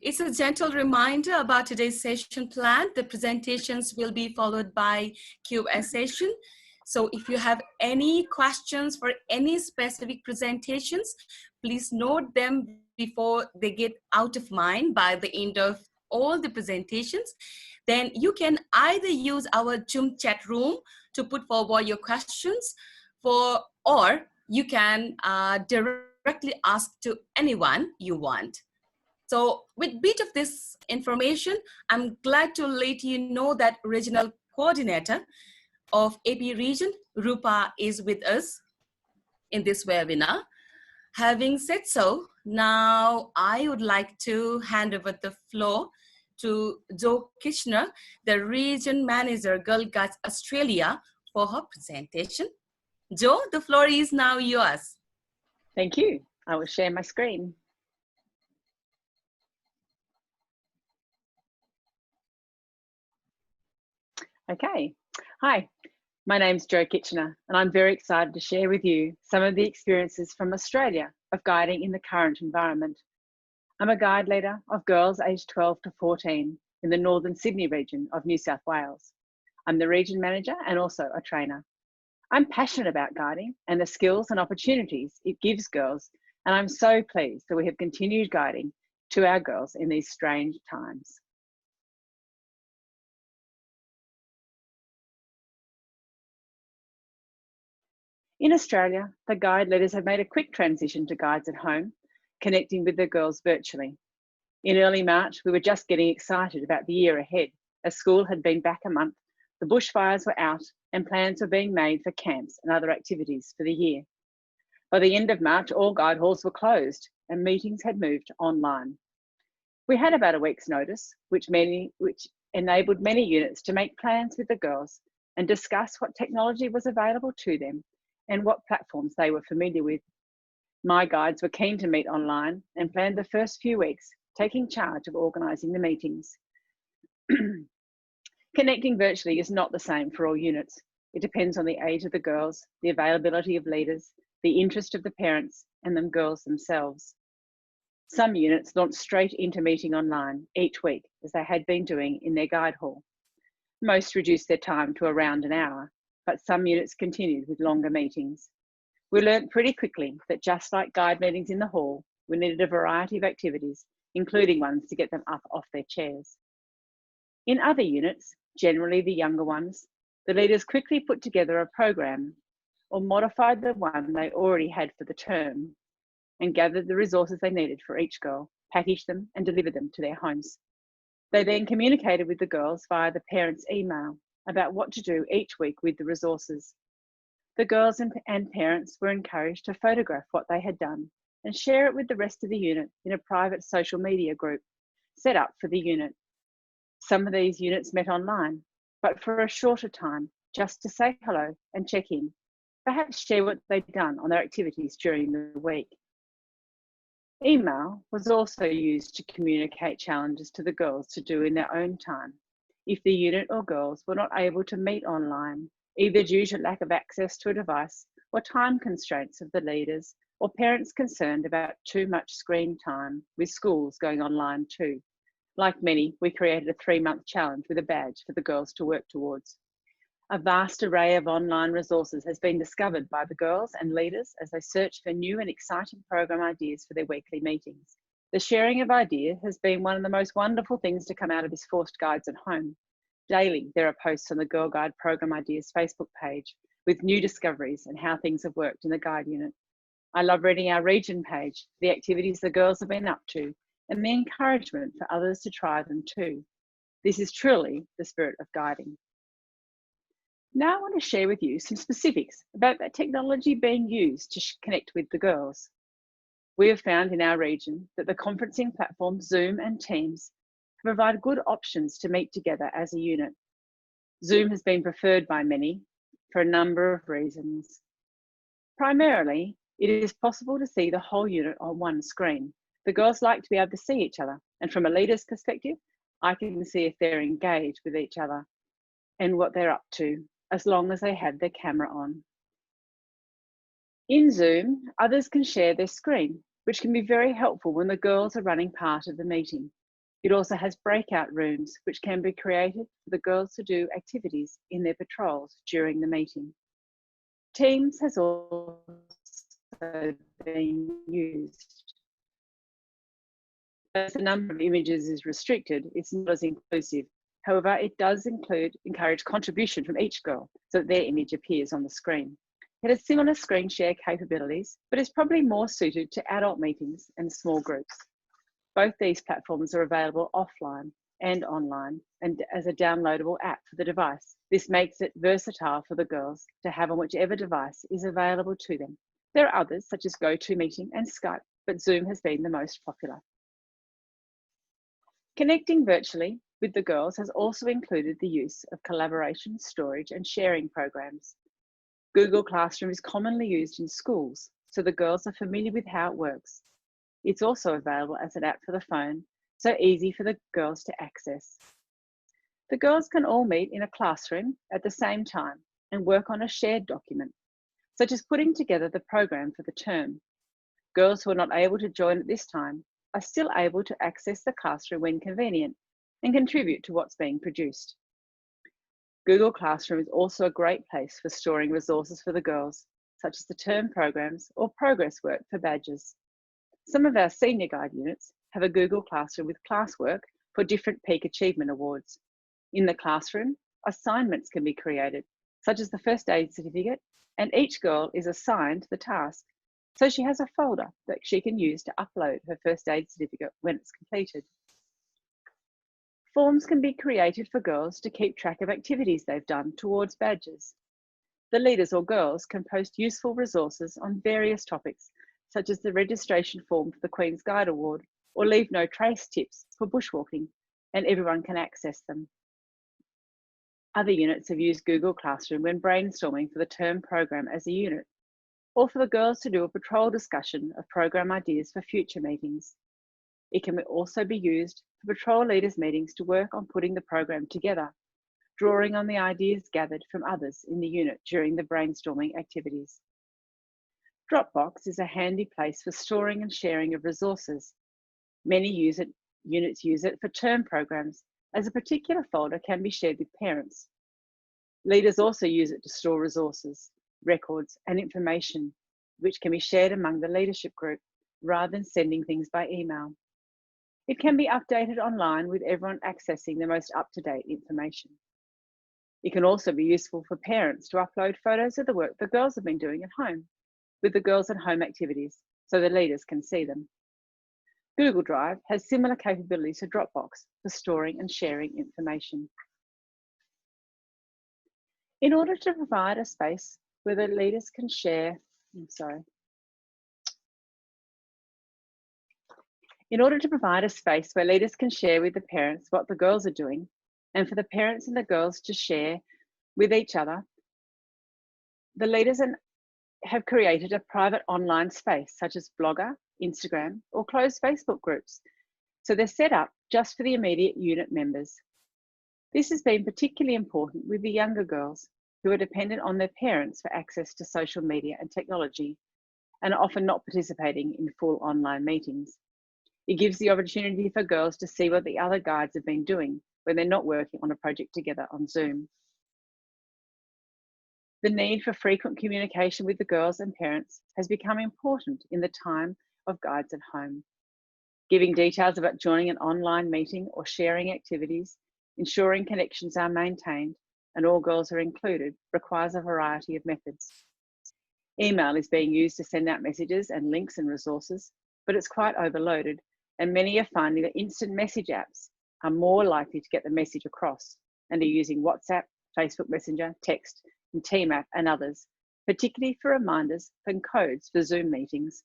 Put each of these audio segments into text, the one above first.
It's a gentle reminder about today's session plan. The presentations will be followed by Q&A session. So if you have any questions for any specific presentations, please note them before they get out of mind by the end of all the presentations. Then you can either use our Zoom chat room to put forward your questions or you can directly ask to anyone you want. So with bit of this information, I'm glad to let you know that Regional Coordinator of AP Region, Rupa, is with us in this webinar. Having said so, now I would like to hand over the floor to Jo Kitchener, the Region Manager, Girl Guides Australia, for her presentation. Jo, the floor is now yours. Thank you. I will share my screen. Okay. Hi, my name's Jo Kitchener, and I'm very excited to share with you some of the experiences from Australia of guiding in the current environment. I'm a guide leader of girls aged 12 to 14 in the Northern Sydney region of New South Wales. I'm the region manager and also a trainer. I'm passionate about guiding and the skills and opportunities it gives girls, and I'm so pleased that we have continued guiding to our girls in these strange times. In Australia, the guide leaders have made a quick transition to guides at home, connecting with the girls virtually. In early March, we were just getting excited about the year ahead, as school had been back a month, the bushfires were out, and plans were being made for camps and other activities for the year. By the end of March, all guide halls were closed and meetings had moved online. We had about a week's notice, which enabled many units to make plans with the girls and discuss what technology was available to them and what platforms they were familiar with. My guides were keen to meet online and planned the first few weeks, taking charge of organising the meetings. Connecting virtually is not the same for all units. It depends on the age of the girls, the availability of leaders, the interest of the parents, and the girls themselves. Some units launched straight into meeting online each week, as they had been doing in their guide hall. Most reduced their time to around an hour, but some units continued with longer meetings. We learnt pretty quickly that just like guide meetings in the hall, we needed a variety of activities, including ones to get them up off their chairs. In other units, generally the younger ones, the leaders quickly put together a program or modified the one they already had for the term and gathered the resources they needed for each girl, packaged them and delivered them to their homes. They then communicated with the girls via the parents' email about what to do each week with the resources. The girls and parents were encouraged to photograph what they had done and share it with the rest of the unit in a private social media group set up for the unit. Some of these units met online, but for a shorter time, just to say hello and check in, perhaps share what they'd done on their activities during the week. Email was also used to communicate challenges to the girls to do in their own time, if the unit or girls were not able to meet online, either due to lack of access to a device or time constraints of the leaders or parents concerned about too much screen time, with schools going online too. Like many, we created a 3-month challenge with a badge for the girls to work towards. A vast array of online resources has been discovered by the girls and leaders as they search for new and exciting program ideas for their weekly meetings. The sharing of ideas has been one of the most wonderful things to come out of this forced guides at home. Daily, there are posts on the Girl Guide Program Ideas Facebook page with new discoveries and how things have worked in the guide unit. I love reading our region page, the activities the girls have been up to, and the encouragement for others to try them too. This is truly the spirit of guiding. Now I want to share with you some specifics about that technology being used to connect with the girls. We have found in our region that the conferencing platforms Zoom and Teams provide good options to meet together as a unit. Zoom has been preferred by many for a number of reasons. Primarily, it is possible to see the whole unit on one screen. The girls like to be able to see each other, and from a leader's perspective, I can see if they're engaged with each other and what they're up to, as long as they have their camera on. In Zoom, others can share their screen, which can be very helpful when the girls are running part of the meeting. It also has breakout rooms, which can be created for the girls to do activities in their patrols during the meeting. Teams has also been used. As the number of images is restricted, it's not as inclusive. However, it does encourage contribution from each girl so that their image appears on the screen. It has similar screen share capabilities, but is probably more suited to adult meetings and small groups. Both these platforms are available offline and online and as a downloadable app for the device. This makes it versatile for the girls to have on whichever device is available to them. There are others such as GoToMeeting and Skype, but Zoom has been the most popular. Connecting virtually with the girls has also included the use of collaboration, storage, and sharing programs. Google Classroom is commonly used in schools, so the girls are familiar with how it works. It's also available as an app for the phone, so easy for the girls to access. The girls can all meet in a classroom at the same time and work on a shared document, such as putting together the program for the term. Girls who are not able to join at this time are still able to access the classroom when convenient and contribute to what's being produced. Google Classroom is also a great place for storing resources for the girls, such as the term programs or progress work for badges. Some of our senior guide units have a Google Classroom with classwork for different peak achievement awards. In the classroom, assignments can be created, such as the first aid certificate, and each girl is assigned the task. So she has a folder that she can use to upload her first aid certificate when it's completed. Forms can be created for girls to keep track of activities they've done towards badges. The leaders or girls can post useful resources on various topics, such as the registration form for the Queen's Guide Award or leave no trace tips for bushwalking, and everyone can access them. Other units have used Google Classroom when brainstorming for the term program as a unit, or for the girls to do a patrol discussion of program ideas for future meetings. It can also be used for patrol leaders' meetings to work on putting the program together, drawing on the ideas gathered from others in the unit during the brainstorming activities. Dropbox is a handy place for storing and sharing of resources. Many units use it for term programs, as a particular folder can be shared with parents. Leaders also use it to store resources, records, and information, which can be shared among the leadership group rather than sending things by email. It can be updated online with everyone accessing the most up-to-date information. It can also be useful for parents to upload photos of the work the girls have been doing at home, with the girls at home activities, so the leaders can see them. Google Drive has similar capabilities to Dropbox for storing and sharing information. In order to provide a space where the leaders can share, In order to provide a space where leaders can share with the parents what the girls are doing, and for the parents and the girls to share with each other, the leaders have created a private online space, such as Blogger, Instagram, or closed Facebook groups. So they're set up just for the immediate unit members. This has been particularly important with the younger girls who are dependent on their parents for access to social media and technology, and are often not participating in full online meetings. It gives the opportunity for girls to see what the other guides have been doing when they're not working on a project together on Zoom. The need for frequent communication with the girls and parents has become important in the time of guides at home. Giving details about joining an online meeting or sharing activities, ensuring connections are maintained and all girls are included requires a variety of methods. Email is being used to send out messages and links and resources, but it's quite overloaded, and many are finding that instant message apps are more likely to get the message across and are using WhatsApp, Facebook Messenger, text, and Team app and others, particularly for reminders and codes for Zoom meetings.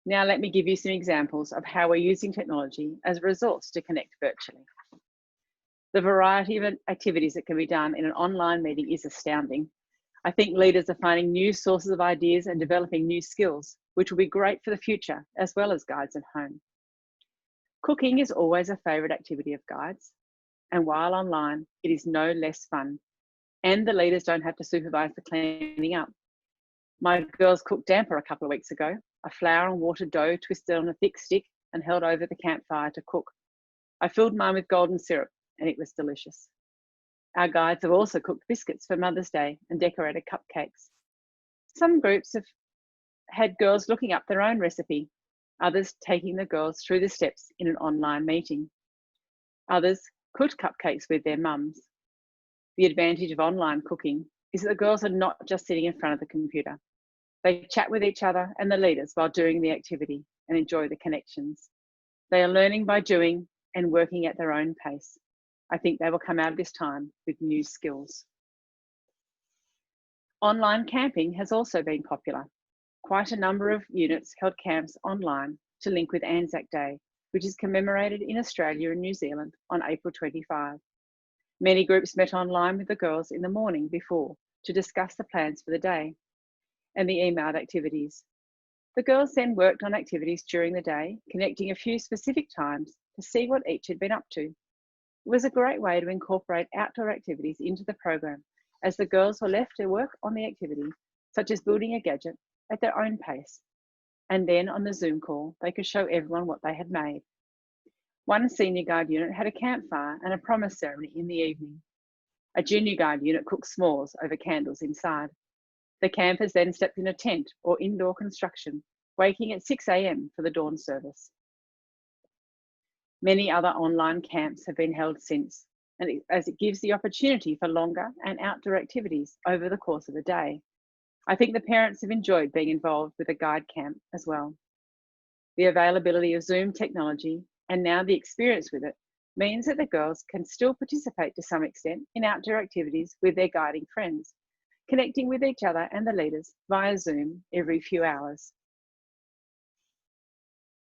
Now let me give you some examples of how we're using technology as a resource to connect virtually. The variety of activities that can be done in an online meeting is astounding. I think leaders are finding new sources of ideas and developing new skills, which will be great for the future, as well as guides at home. Cooking is always a favourite activity of guides, and while online, it is no less fun, and the leaders don't have to supervise the cleaning up. My girls cooked damper a couple of weeks ago, a flour and water dough twisted on a thick stick and held over the campfire to cook. I filled mine with golden syrup, and it was delicious. Our guides have also cooked biscuits for Mother's Day and decorated cupcakes. Some groups have had girls looking up their own recipe, others taking the girls through the steps in an online meeting. Others cooked cupcakes with their mums. The advantage of online cooking is that the girls are not just sitting in front of the computer. They chat with each other and the leaders while doing the activity and enjoy the connections. They are learning by doing and working at their own pace. I think they will come out of this time with new skills. Online camping has also been popular. Quite a number of units held camps online to link with Anzac Day, which is commemorated in Australia and New Zealand on April 25. Many groups met online with the girls in the morning before to discuss the plans for the day and the emailed activities. The girls then worked on activities during the day, connecting a few specific times to see what each had been up to. It was a great way to incorporate outdoor activities into the program, as the girls were left to work on the activity, such as building a gadget, at their own pace. And then on the Zoom call, they could show everyone what they had made. One senior guard unit had a campfire and a promise ceremony in the evening. A junior guard unit cooked s'mores over candles inside. The campers then slept in a tent or indoor construction, waking at 6 a.m. for the dawn service. Many other online camps have been held since, and as it gives the opportunity for longer and outdoor activities over the course of a day. I think the parents have enjoyed being involved with a guide camp as well. The availability of Zoom technology and now the experience with it means that the girls can still participate to some extent in outdoor activities with their guiding friends, connecting with each other and the leaders via Zoom every few hours.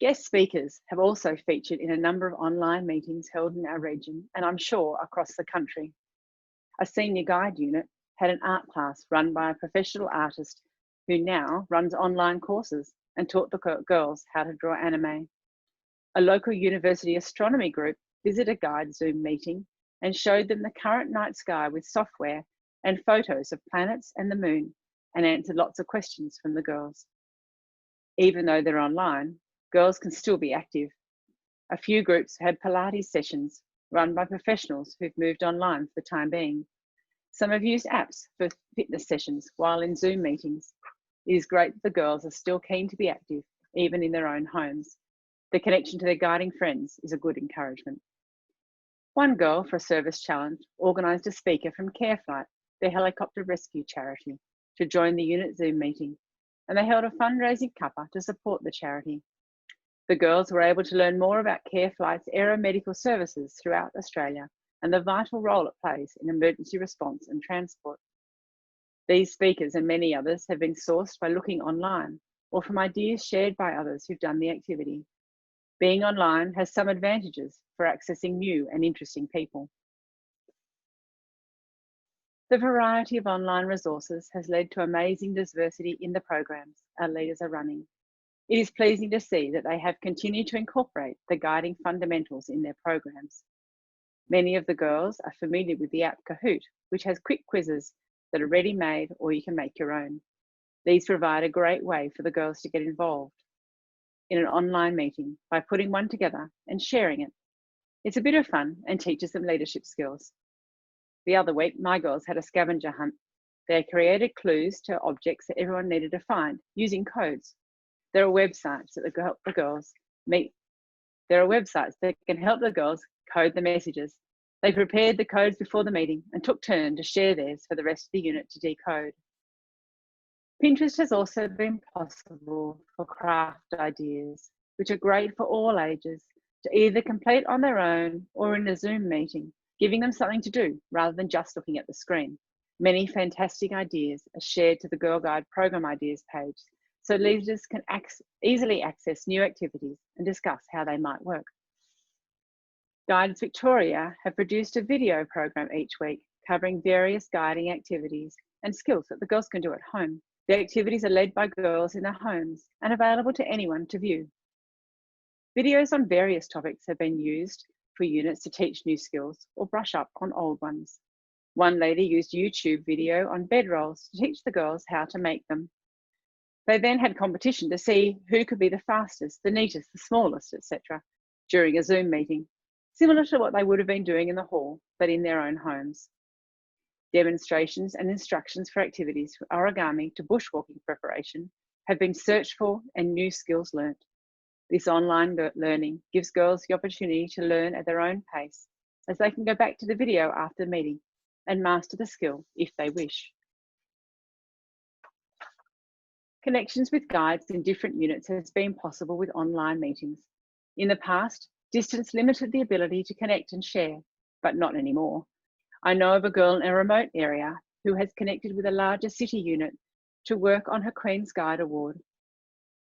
Guest speakers have also featured in a number of online meetings held in our region, and I'm sure across the country. A senior guide unit had an art class run by a professional artist who now runs online courses and taught the girls how to draw anime. A local university astronomy group visited a guide Zoom meeting and showed them the current night sky with software and photos of planets and the moon, and answered lots of questions from the girls. Even though they're online, girls can still be active. A few groups had Pilates sessions run by professionals who've moved online for the time being. Some have used apps for fitness sessions while in Zoom meetings. It is great that the girls are still keen to be active, even in their own homes. The connection to their guiding friends is a good encouragement. One girl, for a service challenge, organised a speaker from CareFlight, their helicopter rescue charity, to join the unit Zoom meeting, and they held a fundraising cuppa to support the charity. The girls were able to learn more about CareFlight's aeromedical services throughout Australia and the vital role it plays in emergency response and transport. These speakers and many others have been sourced by looking online or from ideas shared by others who've done the activity. Being online has some advantages for accessing new and interesting people. The variety of online resources has led to amazing diversity in the programs our leaders are running. It is pleasing to see that they have continued to incorporate the guiding fundamentals in their programs. Many of the girls are familiar with the app Kahoot, which has quick quizzes that are ready-made or you can make your own. These provide a great way for the girls to get involved in an online meeting by putting one together and sharing it. It's a bit of fun and teaches them leadership skills. The other week, my girls had a scavenger hunt. They created clues to objects that everyone needed to find using codes. There are websites that help the girls meet. There are websites that can help the girls code the messages. They prepared the codes before the meeting and took turn to share theirs for the rest of the unit to decode. Pinterest has also been possible for craft ideas, which are great for all ages, to either complete on their own or in a Zoom meeting, giving them something to do rather than just looking at the screen. Many fantastic ideas are shared to the Girl Guide program ideas page, so leaders can easily access new activities and discuss how they might work. Guides Victoria have produced a video program each week covering various guiding activities and skills that the girls can do at home. The activities are led by girls in their homes and available to anyone to view. Videos on various topics have been used for units to teach new skills or brush up on old ones. One lady used YouTube video on bed rolls to teach the girls how to make them. They then had competition to see who could be the fastest, the neatest, the smallest, etc. during a Zoom meeting, similar to what they would have been doing in the hall, but in their own homes. Demonstrations and instructions for activities from origami to bushwalking preparation have been searched for and new skills learnt. This online learning gives girls the opportunity to learn at their own pace, as they can go back to the video after the meeting and master the skill if they wish. Connections with guides in different units has been possible with online meetings. In the past, distance limited the ability to connect and share, but not anymore. I know of a girl in a remote area who has connected with a larger city unit to work on her Queen's Guide Award.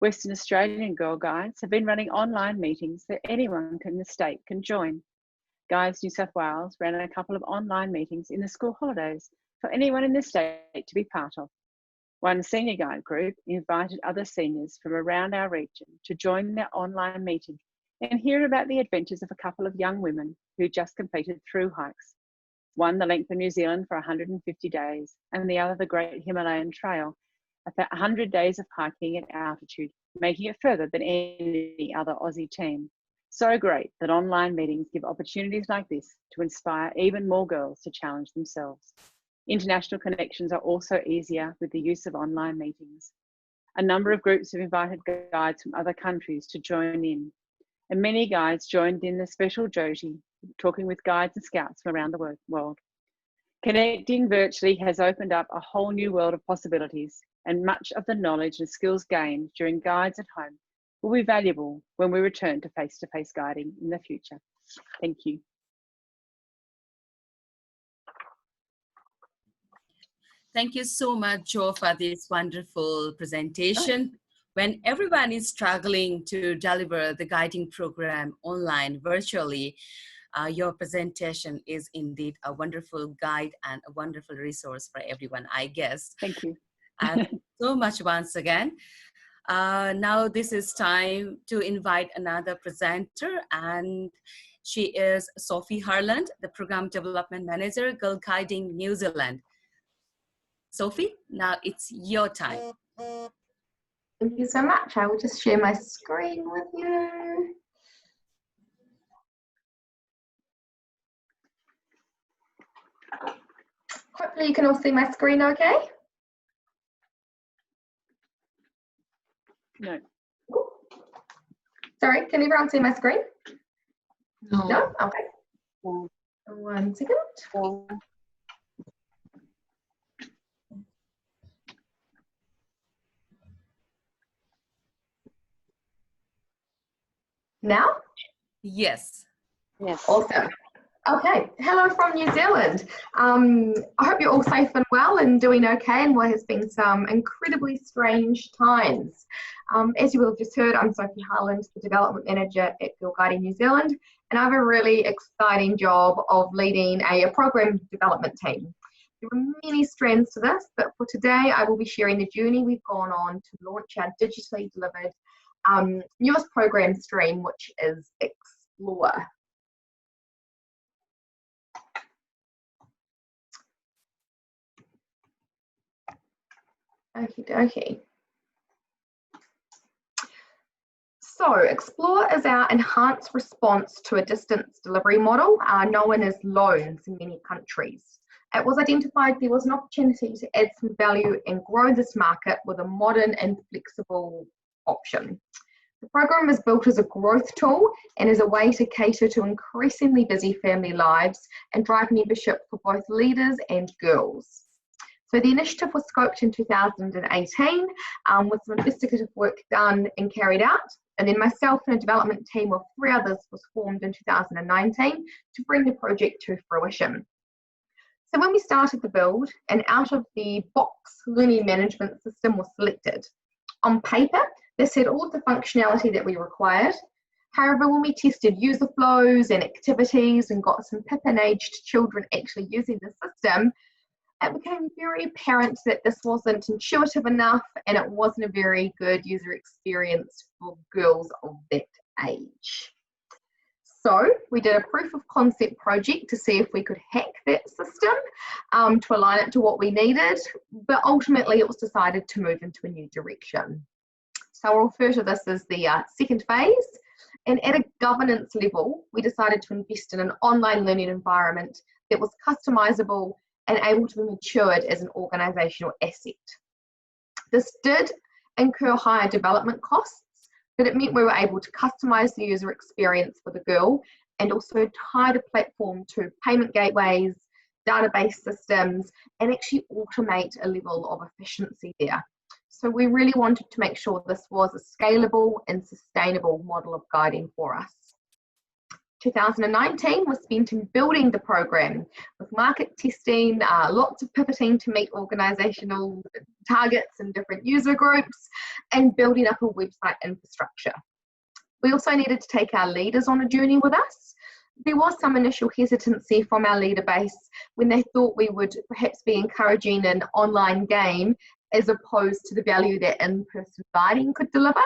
Western Australian Girl Guides have been running online meetings that anyone in the state can join. Guides New South Wales ran a couple of online meetings in the school holidays for anyone in the state to be part of. One senior guide group invited other seniors from around our region to join their online meeting and hear about the adventures of a couple of young women who just completed through hikes. One the length of New Zealand for 150 days and the other the Great Himalayan Trail, 100 days of hiking at altitude, making it further than any other Aussie team. So great that online meetings give opportunities like this to inspire even more girls to challenge themselves. International connections are also easier with the use of online meetings. A number of groups have invited guides from other countries to join in, and many guides joined in the special Joji, talking with guides and scouts from around the world. Connecting virtually has opened up a whole new world of possibilities, and much of the knowledge and skills gained during guides at home will be valuable when we return to face-to-face guiding in the future. Thank you. Thank you so much, Jo, for this wonderful presentation. When everyone is struggling to deliver the guiding program online virtually, your presentation is indeed a wonderful guide and a wonderful resource for everyone, I guess. Thank you. Thank you so much once again. Now this is time to invite another presenter, and she is Sophie Harland, the Program Development Manager, Girl Guiding New Zealand. Sophie, now it's your time. Thank you so much. I will just share my screen with you. Hopefully you can all see my screen okay. No. Sorry, can everyone see my screen? No. No? Okay. No. 1 second. No. Now? Yes. Yes. Awesome. Okay, hello from New Zealand. I hope you're all safe and well and doing okay in what has been some incredibly strange times. As you will have just heard, I'm Sophie Harland, the Development Manager at Girl Guiding New Zealand, and I have a really exciting job of leading a program development team. There are many strands to this, but for today I will be sharing the journey we've gone on to launch our digitally delivered newest program stream, which is Explore. Okie dokie. So Explore is our enhanced response to a distance delivery model known as loans in many countries. It was identified there was an opportunity to add some value and grow this market with a modern and flexible option. The program is built as a growth tool and as a way to cater to increasingly busy family lives and drive membership for both leaders and girls. So the initiative was scoped in 2018 with some investigative work done and carried out, and then myself and a development team of 3 others was formed in 2019 to bring the project to fruition. So when we started the build, an out-of-the-box learning management system was selected. On paper, this had all of the functionality that we required. However, when we tested user flows and activities and got some PIP-aged children actually using the system, it became very apparent that this wasn't intuitive enough and it wasn't a very good user experience for girls of that age. So we did a proof of concept project to see if we could hack that system to align it to what we needed, but ultimately it was decided to move into a new direction. So I'll refer to this as the second phase. And at a governance level, we decided to invest in an online learning environment that was customizable and able to be matured as an organisational asset. This did incur higher development costs, but it meant we were able to customise the user experience for the girl and also tie the platform to payment gateways, database systems, and actually automate a level of efficiency there. So we really wanted to make sure this was a scalable and sustainable model of guiding for us. 2019 was spent in building the program with market testing, lots of pivoting to meet organisational targets and different user groups, and building up a website infrastructure. We also needed to take our leaders on a journey with us. There was some initial hesitancy from our leader base when they thought we would perhaps be encouraging an online game as opposed to the value that in-person guiding could deliver.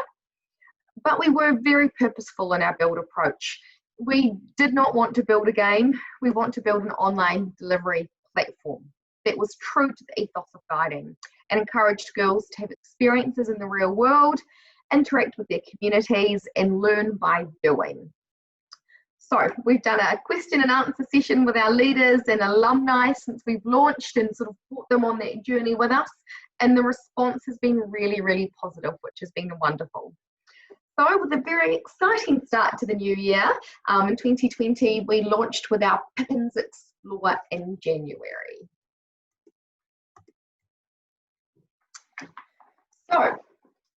But we were very purposeful in our build approach. We did not want to build a game. We want to build an online delivery platform that was true to the ethos of guiding and encouraged girls to have experiences in the real world, interact with their communities, and learn by doing. So we've done a question and answer session with our leaders and alumni since we've launched and sort of brought them on that journey with us. And the response has been really, really positive, which has been wonderful. So with a very exciting start to the new year, in 2020, we launched with our Pippins Explore in January. So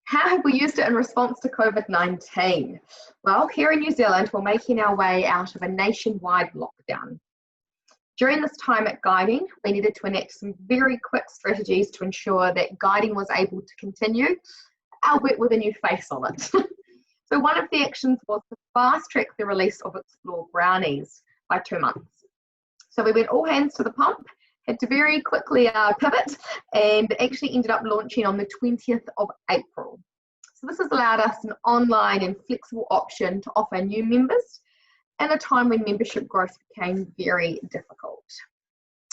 how have we used it in response to COVID-19? Well, here in New Zealand, we're making our way out of a nationwide lockdown. During this time at Guiding, we needed to enact some very quick strategies to ensure that Guiding was able to continue, albeit with a new face on it. So one of the actions was to fast track the release of Explore Brownies by 2 months. So we went all hands to the pump, had to very quickly pivot, and actually ended up launching on the 20th of April. So this has allowed us an online and flexible option to offer new members in a time when membership growth became very difficult.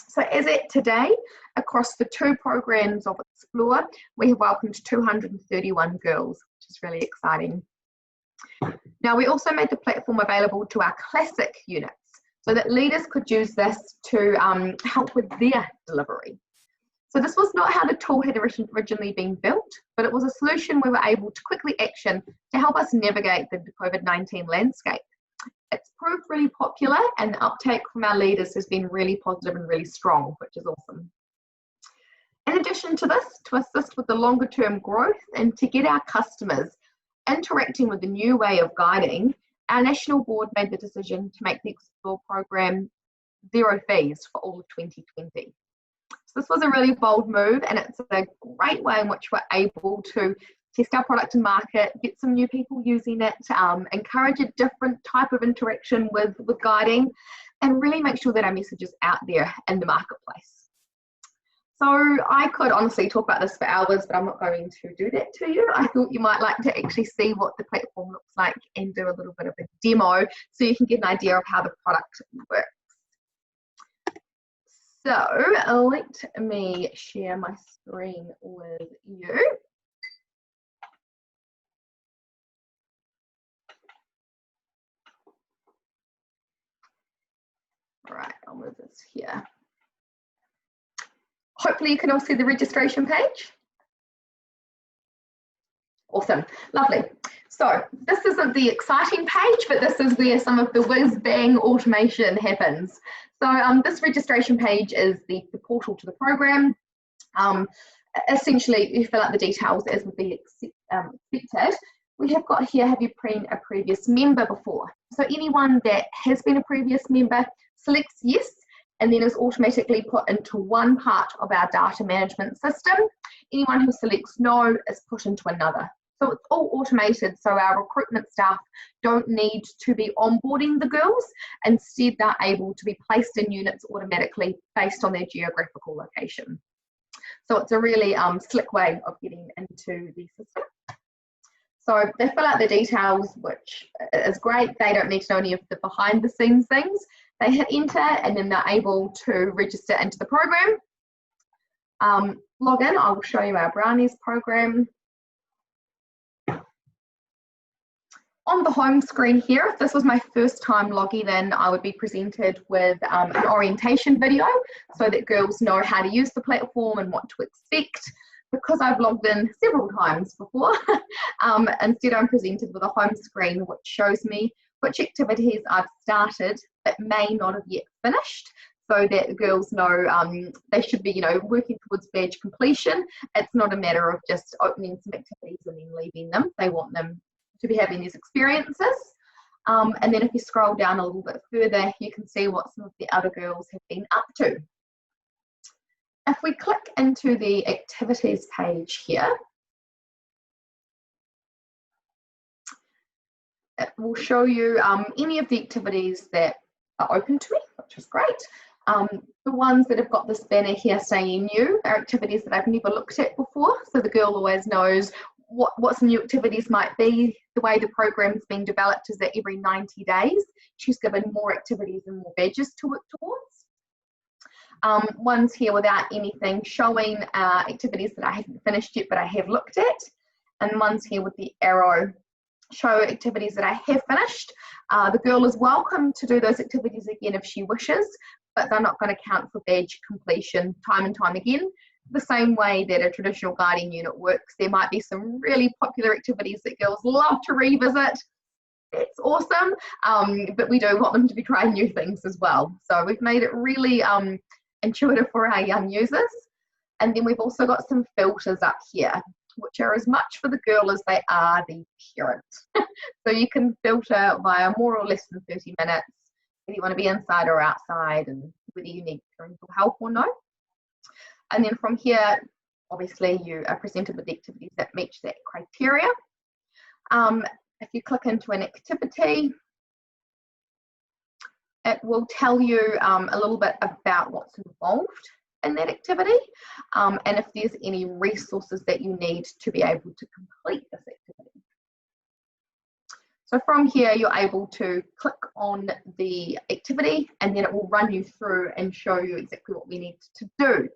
So as at today, across the 2 programs of Explore, we have welcomed 231 girls, which is really exciting. Now, we also made the platform available to our classic units so that leaders could use this to help with their delivery. So this was not how the tool had originally been built, but it was a solution we were able to quickly action to help us navigate the COVID-19 landscape. It's proved really popular, and the uptake from our leaders has been really positive and really strong, which is awesome. In addition to this, to assist with the longer term growth and to get our customers interacting with the new way of guiding, our national board made the decision to make the Explore program 0 fees for all of 2020. So this was a really bold move, and it's a great way in which we're able to test our product and market, get some new people using it, encourage a different type of interaction with guiding, and really make sure that our message is out there in the marketplace. So I could honestly talk about this for hours, but I'm not going to do that to you. I thought you might like to actually see what the platform looks like and do a little bit of a demo so you can get an idea of how the product works. So let me share my screen with you. All right, I'll move this here. Hopefully you can all see the registration page. Awesome, lovely. So this isn't the exciting page, but this is where some of the whiz-bang automation happens. So this registration page is the portal to the program. Essentially, you fill out the details as would be expected. We have got here, have you been a previous member before? So anyone that has been a previous member selects yes, and then is automatically put into one part of our data management system. Anyone who selects no is put into another. So it's all automated, so our recruitment staff don't need to be onboarding the girls. Instead, they're able to be placed in units automatically based on their geographical location. So it's a really slick way of getting into the system. So they fill out the details, which is great. They don't need to know any of the behind the scenes things. They hit enter and then they're able to register into the program. Log in, I will show you our Brownies program. On the home screen here, if this was my first time logging in, I would be presented with an orientation video so that girls know how to use the platform and what to expect. Because I've logged in several times before, instead I'm presented with a home screen which shows me which activities I've started but may not have yet finished, so that the girls know they should be, working towards badge completion. It's not a matter of just opening some activities and then leaving them. They want them to be having these experiences. And then if you scroll down a little bit further, you can see what some of the other girls have been up to. If we click into the activities page here, it will show you any of the activities that are open to me, which is great. The ones that have got this banner here saying new are activities that I've never looked at before, so the girl always knows what some new activities might be. The way the program's been developed is that every 90 days, she's given more activities and more badges to work towards. Ones here without anything showing activities that I haven't finished yet but I have looked at, and ones here with the arrow show activities that I have finished. The girl is welcome to do those activities again if she wishes, but they're not going to count for badge completion time and time again. The same way that a traditional guiding unit works, there might be some really popular activities that girls love to revisit. It's awesome, but we do want them to be trying new things as well. So we've made it really intuitive for our young users. And then we've also got some filters up here, which are as much for the girl as they are the parent. So you can filter via more or less than 30 minutes, if you want to be inside or outside, and whether you need parental help or no. And then from here, obviously you are presented with the activities that meet that criteria. If you click into an activity, it will tell you a little bit about what's involved in that activity, and if there's any resources that you need to be able to complete this activity. So from here, you're able to click on the activity and then it will run you through and show you exactly what we need to do.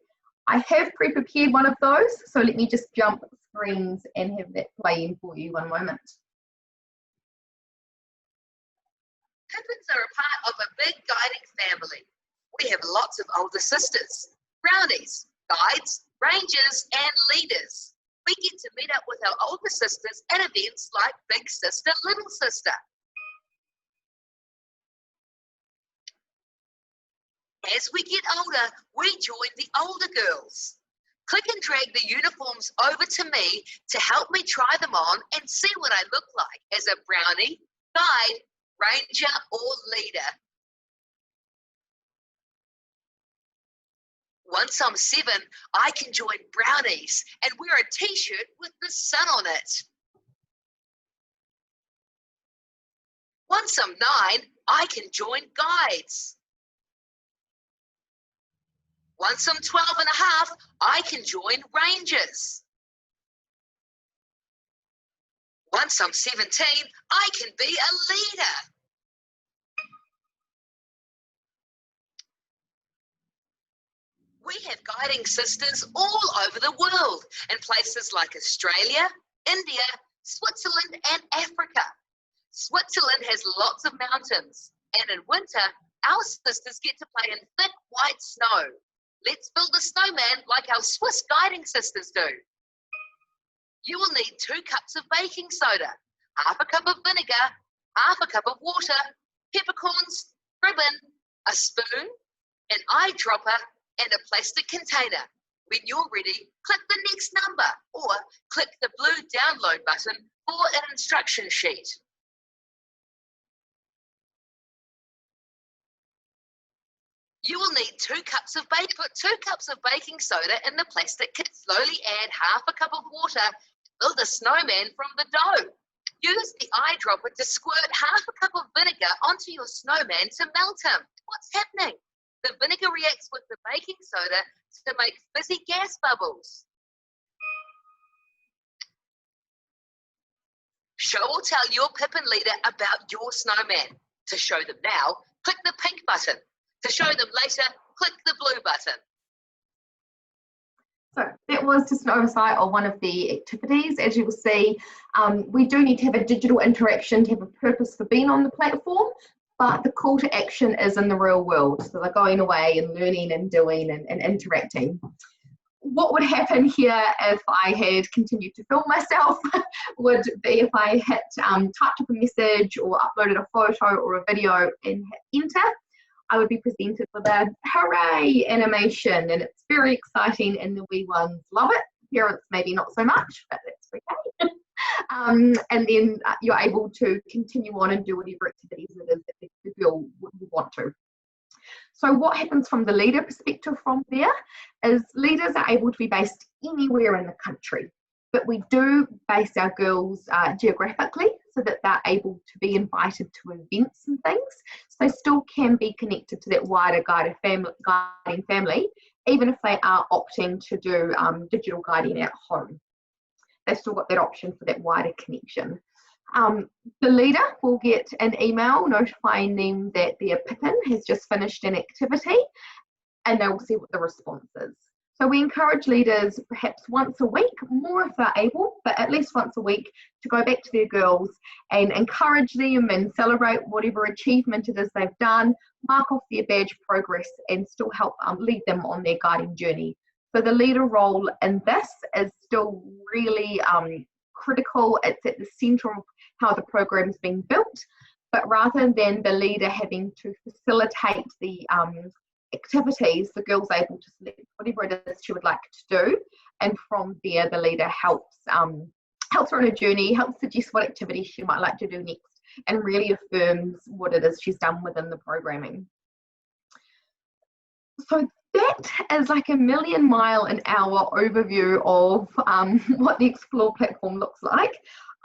I have pre-prepared one of those, so let me just jump screens and have that playing for you. One moment. Pippins are a part of a big guiding family. We have lots of older sisters, brownies, guides, rangers, and leaders. We get to meet up with our older sisters at events like Big Sister, Little Sister. As we get older, we join the older girls. Click and drag the uniforms over to me to help me try them on and see what I look like as a brownie, guide, ranger, or leader. Once I'm 7, I can join brownies and wear a t-shirt with the sun on it. Once I'm 9, I can join guides. Once I'm 12 and a half, I can join rangers. Once I'm 17, I can be a leader. We have guiding sisters all over the world in places like Australia, India, Switzerland, and Africa. Switzerland has lots of mountains, and in winter, our sisters get to play in thick white snow. Let's build a snowman like our Swiss guiding sisters do. You will need 2 cups of baking soda, half a cup of vinegar, half a cup of water, peppercorns, ribbon, a spoon, an eyedropper, and a plastic container. When you're ready, click the next number or click the blue download button for an instruction sheet. You will need 2 cups of baking. Put 2 cups of baking soda in the plastic kit. Slowly add half a cup of water. Build a snowman from the dough. Use the eyedropper to squirt half a cup of vinegar onto your snowman to melt him. What's happening? The vinegar reacts with the baking soda to make fizzy gas bubbles. Show or tell your Pippin leader about your snowman. To show them now, click the pink button. To show them later, click the blue button. So that was just an oversight of one of the activities. As you will see, we do need to have a digital interaction to have a purpose for being on the platform, but the call to action is in the real world. So they're going away and learning and doing and interacting. What would happen here if I had continued to film myself would be if I hit typed up a message or uploaded a photo or a video and hit enter, I would be presented with a hooray animation, and it's very exciting and the wee ones love it. Parents maybe not so much, but that's okay. And then you're able to continue on and do whatever activities it is that the girl would want to. So what happens from the leader perspective from there is leaders are able to be based anywhere in the country, but we do base our girls geographically so that they're able to be invited to events and things. So they still can be connected to that wider guiding family, even if they are opting to do digital guiding at home. They've still got that option for that wider connection. The leader will get an email notifying them that their Pippin has just finished an activity, and they will see what the response is. So we encourage leaders perhaps once a week, more if they're able, but at least once a week, to go back to their girls and encourage them and celebrate whatever achievement it is they've done, mark off their badge progress, and still help lead them on their guiding journey. So the leader role in this is still really critical. It's at the centre of how the program's being built, but rather than the leader having to facilitate the activities, the girl's able to select whatever it is she would like to do, and from there the leader helps her on her journey, helps suggest what activities she might like to do next, and really affirms what it is she's done within the programming. So that is like a million-mile-an-hour overview of what the Explore platform looks like.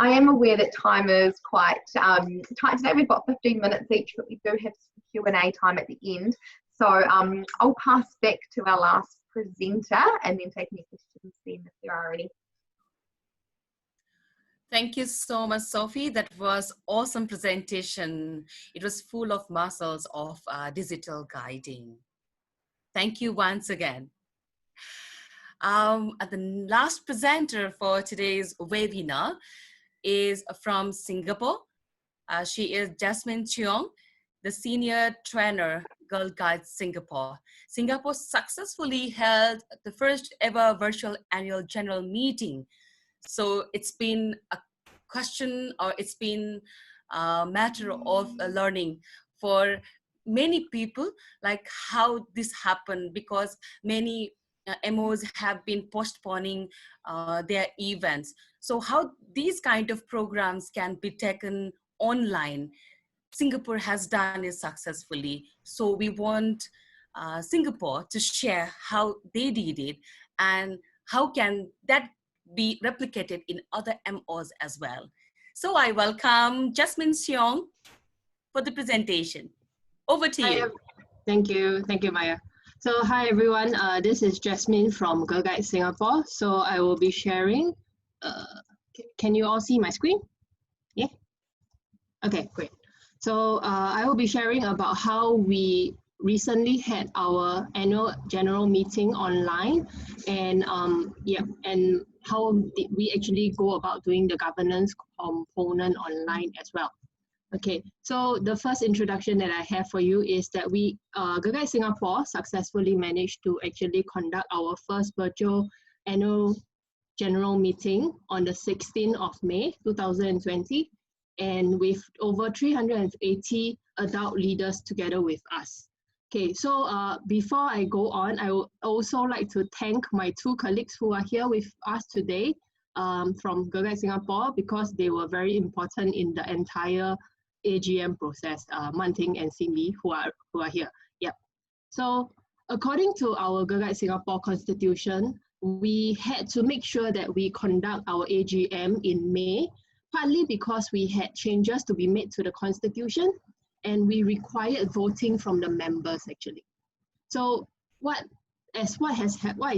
I am aware that time is quite tight today. We've got 15 minutes each, but we do have Q&A time at the end. So I'll pass back to our last presenter and then take any questions then if there are any. Thank you so much, Sophie. That was awesome presentation. It was full of muscles of digital guiding. Thank you once again. The last presenter for today's webinar is from Singapore. She is Jasmine Cheong, the Senior Trainer, Girl Guides Singapore. Singapore successfully held the first ever virtual annual general meeting. So it's been a question, or it's been a matter of learning for many people, like how this happened, because many MOs have been postponing their events. So how these kind of programs can be taken online. Singapore has done it successfully. So we want Singapore to share how they did it and how can that be replicated in other MOs as well. So I welcome Jasmine Cheong for the presentation. Over to you. Thank you, Maya. So hi everyone, this is Jasmine from Girl Guide Singapore. So I will be sharing, can you all see my screen? Yeah? Okay, great. So I will be sharing about how we recently had our annual general meeting online, and and how did we actually go about doing the governance component online as well. Okay, so the first introduction that I have for you is that we, Girl Guide Singapore, successfully managed to actually conduct our first virtual annual general meeting on the 16th of May 2020, and with over 380 adult leaders together with us. Okay, so before I go on, I would also like to thank my two colleagues who are here with us today from Girl Guide Singapore, because they were very important in the entire AGM process, Manting and Cindy, who are here. Yep. So according to our Girl Guide Singapore Constitution, we had to make sure that we conduct our AGM in May, partly because we had changes to be made to the Constitution, and we required voting from the members actually. So what is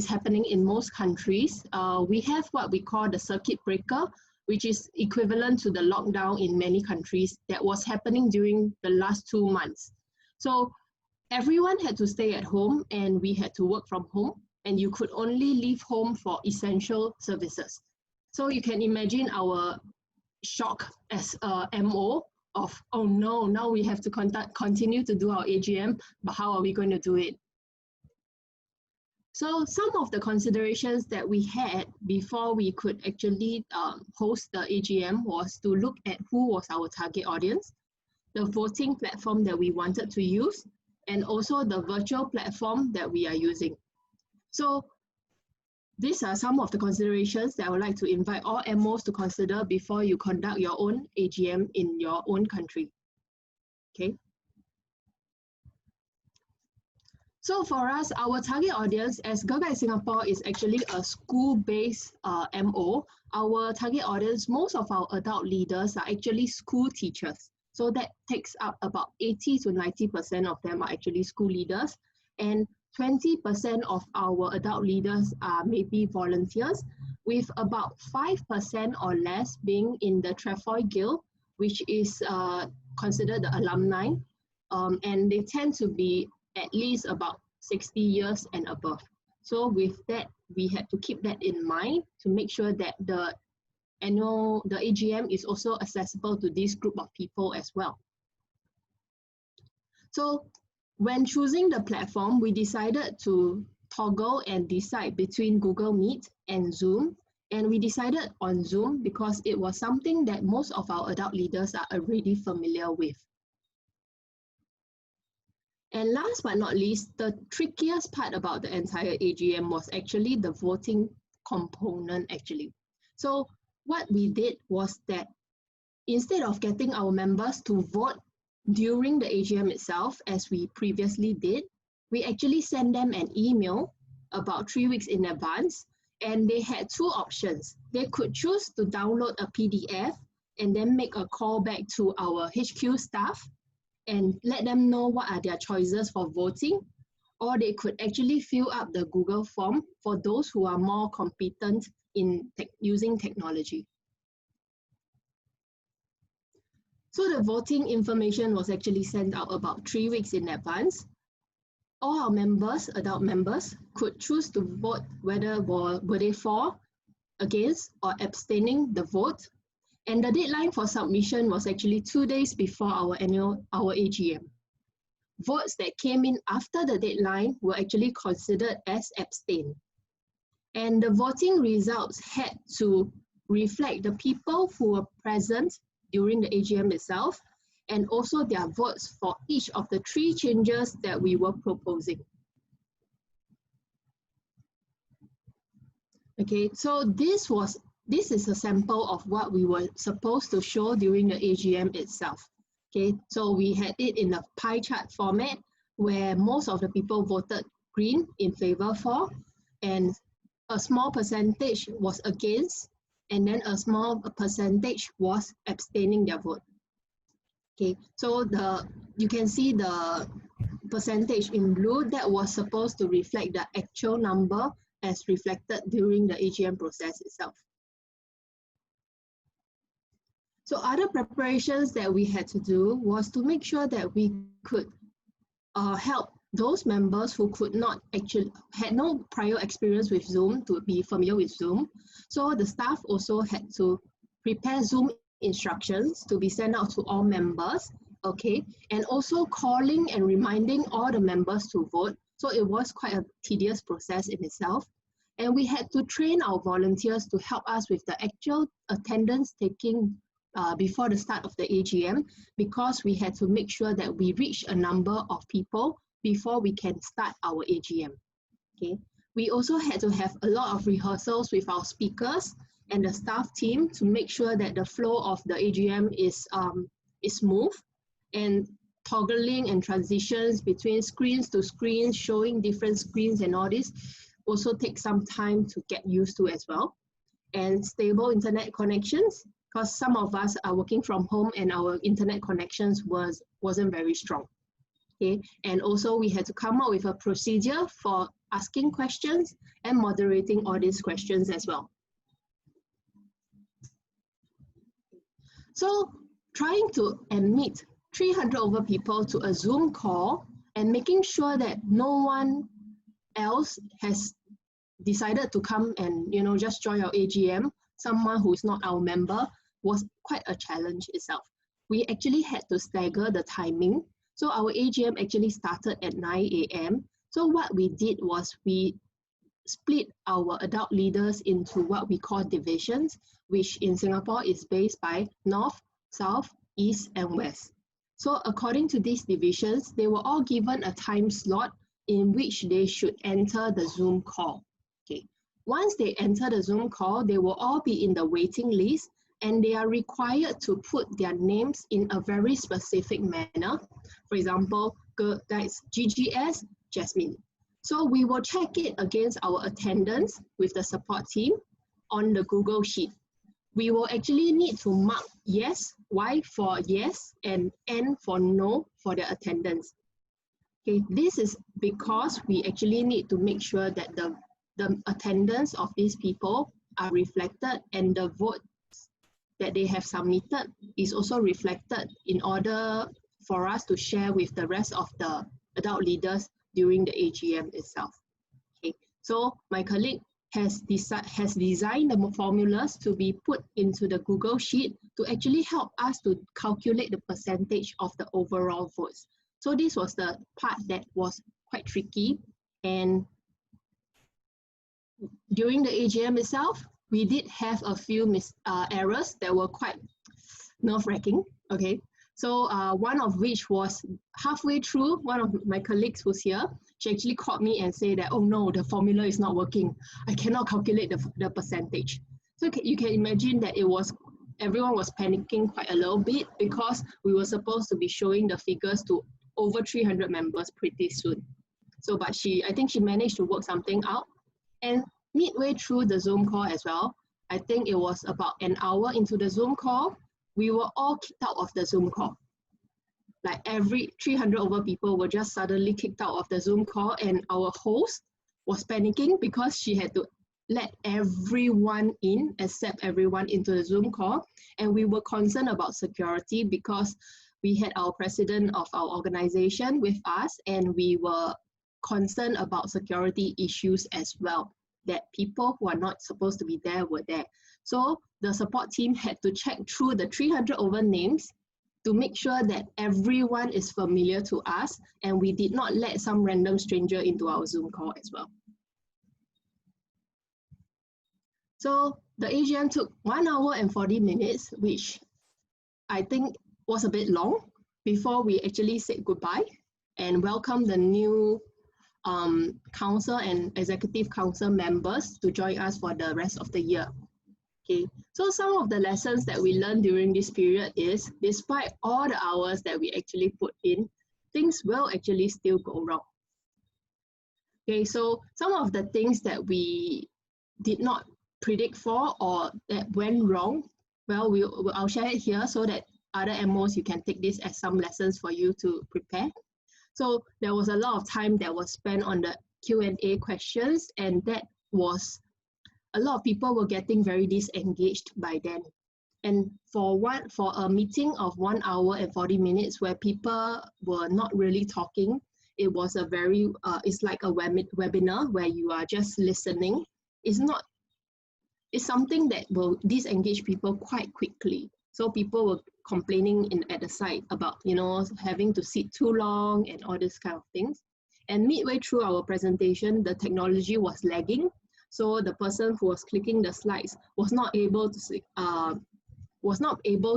happening in most countries, we have what we call the circuit breaker which is equivalent to the lockdown in many countries that was happening during the last 2 months. So everyone had to stay at home and we had to work from home, and you could only leave home for essential services. So you can imagine our shock as a MO of, oh no, now we have to continue to do our AGM, but how are we going to do it? So some of the considerations that we had before we could actually host the AGM was to look at who was our target audience, the voting platform that we wanted to use, and also the virtual platform that we are using. So these are some of the considerations that I would like to invite all MOs to consider before you conduct your own AGM in your own country. Okay. So for us, our target audience as Girl Guides Singapore is actually a school-based MO. Our target audience, most of our adult leaders are actually school teachers. So that takes up about 80 to 90% of them are actually school leaders. And 20% of our adult leaders are maybe volunteers, with about 5% or less being in the Trefoil Guild, which is considered the alumni. And they tend to be at least about 60 years and above. So with that, we had to keep that in mind to make sure that the AGM is also accessible to this group of people as well. So when choosing the platform, we decided to toggle and decide between Google Meet and Zoom. And we decided on Zoom because it was something that most of our adult leaders are already familiar with. And last but not least, the trickiest part about the entire AGM was actually the voting component actually. So what we did was that instead of getting our members to vote during the AGM itself, as we previously did, we actually sent them an email about 3 weeks in advance, and they had two options. They could choose to download a PDF and then make a call back to our HQ staff and let them know what are their choices for voting, or they could actually fill up the Google form for those who are more competent in using technology. So the voting information was actually sent out about 3 weeks in advance. All our members, adult members, could choose to vote whether were they for, against, or abstaining the vote. And the deadline for submission was actually 2 days before our AGM. Votes that came in after the deadline were actually considered as abstain. And the voting results had to reflect the people who were present during the AGM itself, and also their votes for each of the 3 changes that we were proposing. Okay, so this is a sample of what we were supposed to show during the AGM itself. Okay, so we had it in a pie chart format where most of the people voted green in favor for, and a small percentage was against, and then a small percentage was abstaining their vote. Okay, so you can see the percentage in blue that was supposed to reflect the actual number as reflected during the AGM process itself. So other preparations that we had to do was to make sure that we could help those members who had no prior experience with Zoom to be familiar with Zoom. So the staff also had to prepare Zoom instructions to be sent out to all members, okay, and also calling and reminding all the members to vote. So it was quite a tedious process in itself. And we had to train our volunteers to help us with the actual attendance taking before the start of the AGM, because we had to make sure that we reach a number of people before we can start our AGM. Okay. We also had to have a lot of rehearsals with our speakers and the staff team to make sure that the flow of the AGM is smooth, and toggling and transitions between screens to screens, showing different screens and all this also takes some time to get used to as well. And stable internet connections, because some of us are working from home and our internet connections wasn't very strong. Okay, and also we had to come up with a procedure for asking questions and moderating all these questions as well. So trying to admit 300 over people to a Zoom call and making sure that no one else has decided to come and just join our AGM, someone who is not our member, was quite a challenge itself. We actually had to stagger the timing. So our AGM actually started at 9 a.m. So what we did was we split our adult leaders into what we call divisions, which in Singapore is based by North, South, East, and West. So according to these divisions, they were all given a time slot in which they should enter the Zoom call. Okay. Once they enter the Zoom call, they will all be in the waiting list, and they are required to put their names in a very specific manner. For example, that's GGS, Jasmine. So we will check it against our attendance with the support team on the Google Sheet. We will actually need to mark yes, Y for yes, and N for no for the attendance. Okay, this is because we actually need to make sure that the attendance of these people are reflected, and the votes that they have submitted is also reflected in order for us to share with the rest of the adult leaders during the AGM itself. Okay, so my colleague has designed the formulas to be put into the Google Sheet to actually help us to calculate the percentage of the overall votes. So this was the part that was quite tricky, and during the AGM itself, we did have a few errors that were quite nerve-wracking. Okay, so one of which was halfway through, one of my colleagues who's here, she actually called me and said that, oh no, the formula is not working. I cannot calculate the percentage. So you can imagine that everyone was panicking quite a little bit, because we were supposed to be showing the figures to over 300 members pretty soon. So, but I think she managed to work something out. And midway through the Zoom call as well, I think it was about an hour into the Zoom call, we were all kicked out of the Zoom call. Like every 300 over people were just suddenly kicked out of the Zoom call, and our host was panicking because she had to let everyone in except everyone into the Zoom call. And we were concerned about security because we had our president of our organization with us, and we were concerned about security issues as well, that people who are not supposed to be there were there. So the support team had to check through the 300 over names to make sure that everyone is familiar to us, and we did not let some random stranger into our Zoom call as well. So the AGM took 1 hour and 40 minutes, which I think was a bit long, before we actually said goodbye and welcomed the new council and executive council members to join us for the rest of the year. Okay, so some of the lessons that we learned during this period is, despite all the hours that we actually put in, things will actually still go wrong. Okay, so some of the things that we did not predict for or that went wrong, well, I'll share it here so that other MOs, you can take this as some lessons for you to prepare. So there was a lot of time that was spent on the Q&A questions, and that was, a lot of people were getting very disengaged by then. And for a meeting of 1 hour and 40 minutes where people were not really talking, it was a very, it's like a webinar where you are just listening. It's something that will disengage people quite quickly. So people were complaining at the site about, having to sit too long and all this kind of things. And midway through our presentation, the technology was lagging. So the person who was clicking the slides was not able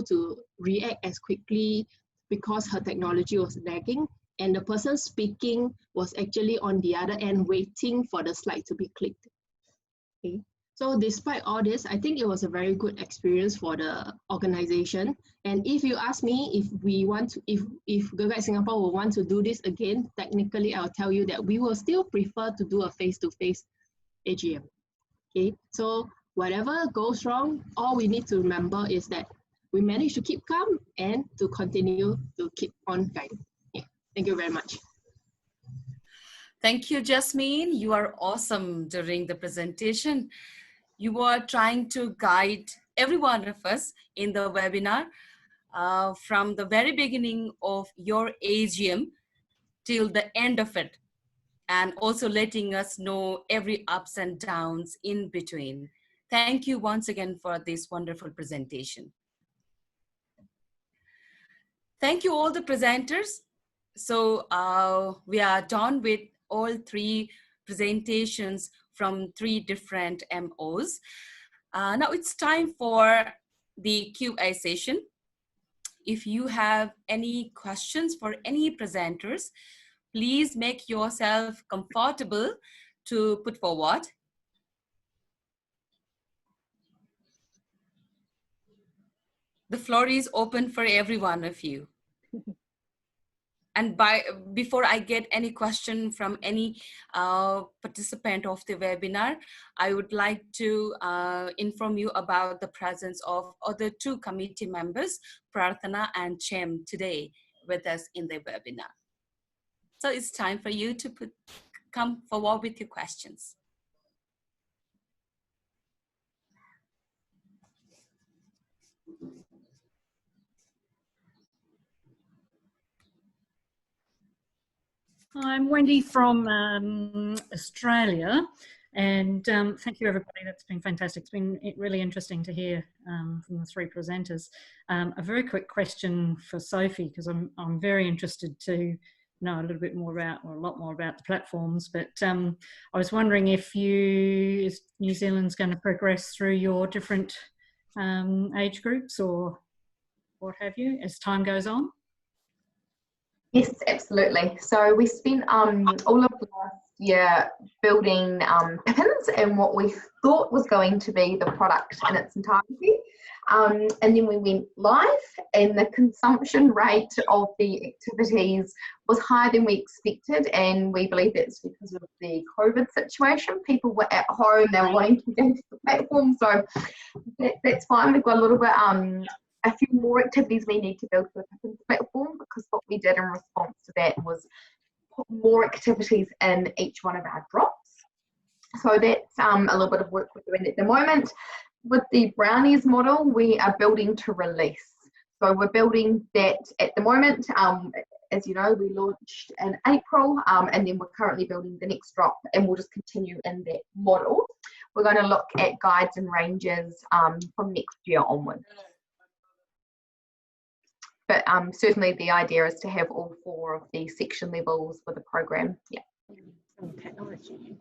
to react as quickly because her technology was lagging. And the person speaking was actually on the other end waiting for the slide to be clicked. Okay. So despite all this, I think it was a very good experience for the organization. And if you ask me if Girl Guides Singapore will want to do this again, technically I'll tell you that we will still prefer to do a face-to-face AGM. Okay, so whatever goes wrong, all we need to remember is that we managed to keep calm and to continue to keep on guiding. Yeah. Thank you very much. Thank you, Jasmine. You are awesome during the presentation. You were trying to guide every one of us in the webinar. from the very beginning of your AGM till the end of it, and also letting us know every ups and downs in between. Thank you once again for this wonderful presentation. Thank you all the presenters. So we are done with all three presentations from three different MOs. Now it's time for the Q&A session. If you have any questions for any presenters, please make yourself comfortable to put forward. The floor is open for every one of you. And before I get any question from any participant of the webinar, I would like to inform you about the presence of other two committee members, Prarthana and Chem, today with us in the webinar. So it's time for you to come forward with your questions. I'm Wendy from Australia, and thank you everybody. That's been fantastic. It's been really interesting to hear from the three presenters. A very quick question for Sophie, because I'm very interested to know a little bit more about, or a lot more about the platforms, but I was wondering if New Zealand's going to progress through your different age groups or what have you as time goes on? Yes, absolutely. So we spent all of the last year building pippins and what we thought was going to be the product in its entirety. And then we went live, and the consumption rate of the activities was higher than we expected, and we believe that's because of the COVID situation. People were at home, they were wanting to get into the platform, so that's fine. We've got a little bit a few more activities we need to build for the Pippins platform, because what we did in response to that was put more activities in each one of our drops. So that's a little bit of work we're doing at the moment. With the Brownies model, we are building to release. So we're building that at the moment. As you know, we launched in April, and then we're currently building the next drop, and we'll just continue in that model. We're going to look at guides and ranges from next year onwards. But certainly the idea is to have all four of the section levels with the program. Yeah. Technology.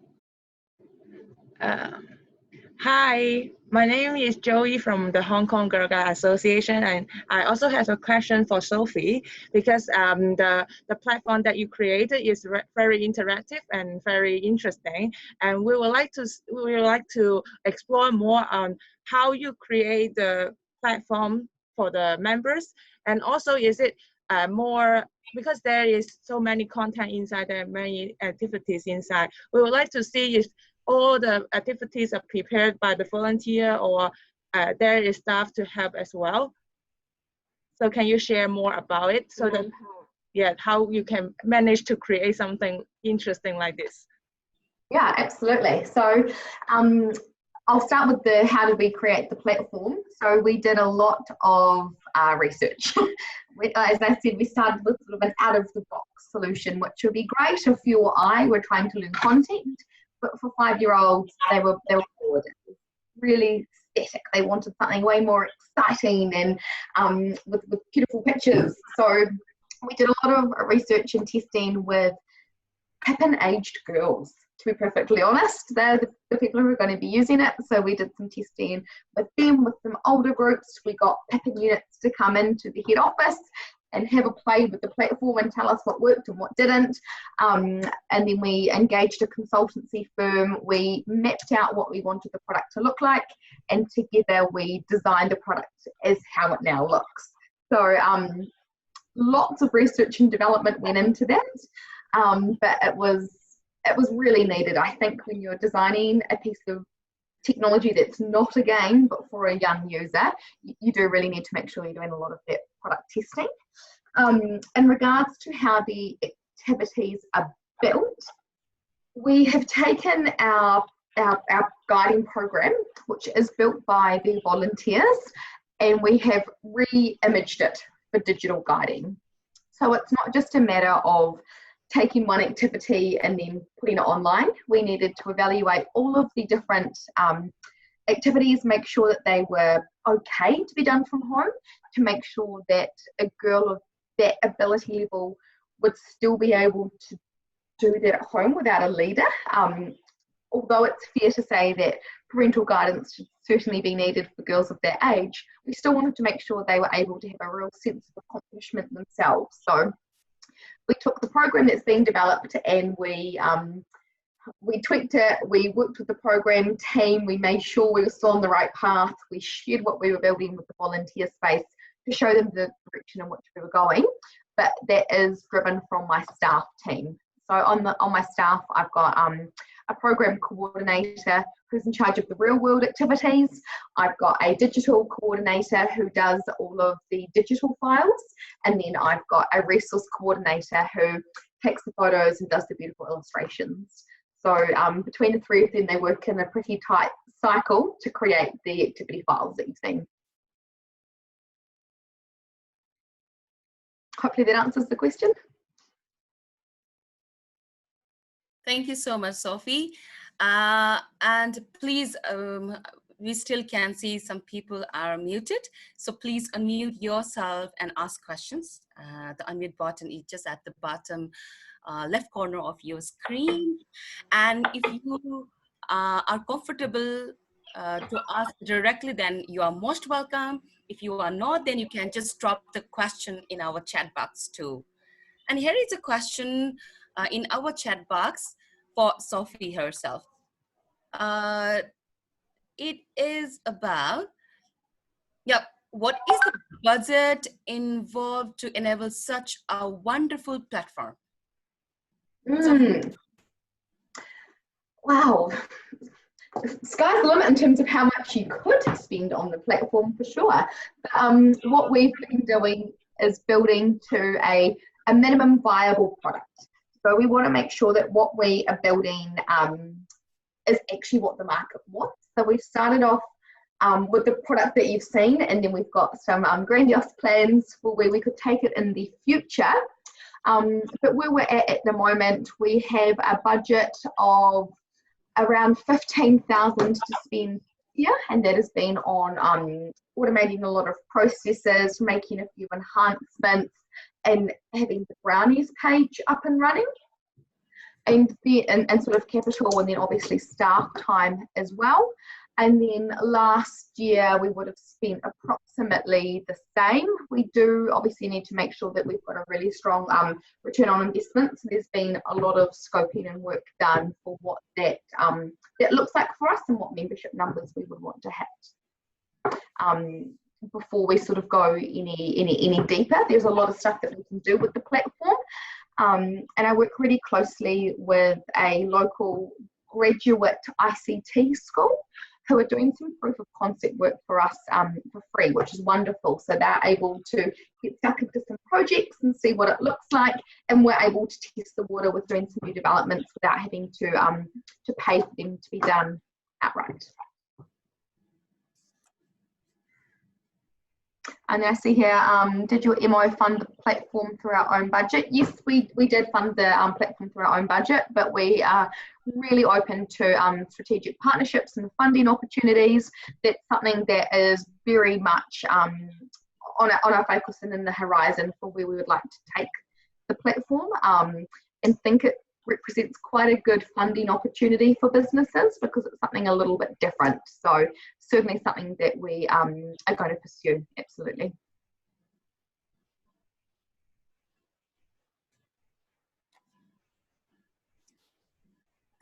Hi, my name is Joey from the Hong Kong Girl Guide Association, and I also have a question for Sophie, because the platform that you created is very interactive and very interesting, and we would like to explore more on how you create the platform for the members, and also is it more, because there is so many content inside, there are many activities inside. We would like to see if all the activities are prepared by the volunteer, or there is staff to help as well. So can you share more about it, so that how you can manage to create something interesting like this? Yeah, absolutely. So I'll start with the how did we create the platform. So we did a lot of research. As I said, we started with sort of an out of the box solution, which would be great if you or I were trying to learn content. But for 5-year-olds, they were bored. It was really static. They wanted something way more exciting and with beautiful pictures. So we did a lot of research and testing with Pippin-aged girls. To be perfectly honest, they're the people who are going to be using it. So we did some testing with them, with some older groups. We got Pippin units to come into the head office and have a play with the platform and tell us what worked and what didn't. And then we engaged a consultancy firm. We mapped out what we wanted the product to look like, and together we designed the product as how it now looks. So lots of research and development went into that, but it was really needed. I think when you're designing a piece of technology that's not a game but for a young user, you do really need to make sure you're doing a lot of that product testing. In regards to how the activities are built, we have taken our guiding program, which is built by the volunteers, and we have re-imaged it for digital guiding. So it's not just a matter of taking one activity and then putting it online. We needed to evaluate all of the different activities, make sure that they were okay to be done from home, to make sure that a girl of that ability level would still be able to do that at home without a leader. Although it's fair to say that parental guidance should certainly be needed for girls of that age, we still wanted to make sure they were able to have a real sense of accomplishment themselves. So we took the program that's being developed and we tweaked it, we worked with the program team, we made sure we were still on the right path, we shared what we were building with the volunteer space to show them the direction in which we were going, but that is driven from my staff team. So on my staff, I've got a program coordinator who's in charge of the real world activities. I've got a digital coordinator who does all of the digital files. And then I've got a resource coordinator who takes the photos and does the beautiful illustrations. So between the three of them, they work in a pretty tight cycle to create the activity files that you've seen. Hopefully that answers the question. Thank you so much, Sophie. And please, we still can see some people are muted. So please unmute yourself and ask questions. The unmute button is just at the bottom left corner of your screen. And if you are comfortable to ask directly, then you are most welcome. If you are not, then you can just drop the question in our chat box too. And here is a question in our chat box for Sophie herself. It is about, what is the budget involved to enable such a wonderful platform? Wow, sky's the limit in terms of how much you could spend on the platform for sure. But, what we've been doing is building to a minimum viable product. So we want to make sure that what we are building is actually what the market wants. So we've started off with the product that you've seen, and then we've got some grandiose plans for where we could take it in the future. But where we're at the moment, we have a budget of around 15,000 to spend here, and that has been on automating a lot of processes, making a few enhancements, and having the brownies page up and running, and sort of capital, and then obviously staff time as well. And then last year we would have spent approximately the same. We do obviously need to make sure that we've got a really strong return on investment. So there's been a lot of scoping and work done for what that looks like for us and what membership numbers we would want to hit. Before we sort of go any deeper, there's a lot of stuff that we can do with the platform. And I work really closely with a local graduate ICT school who are doing some proof of concept work for us for free, which is wonderful. So they're able to get stuck into some projects and see what it looks like, and we're able to test the water with doing some new developments without having to pay for them to be done outright. And then I see here, did your MO fund the platform through our own budget? Yes, we did fund the platform through our own budget, but we are really open to strategic partnerships and funding opportunities. That's something that is very much on our focus and in the horizon for where we would like to take the platform, and think it represents quite a good funding opportunity for businesses because it's something a little bit different. So certainly something that we are going to pursue, absolutely.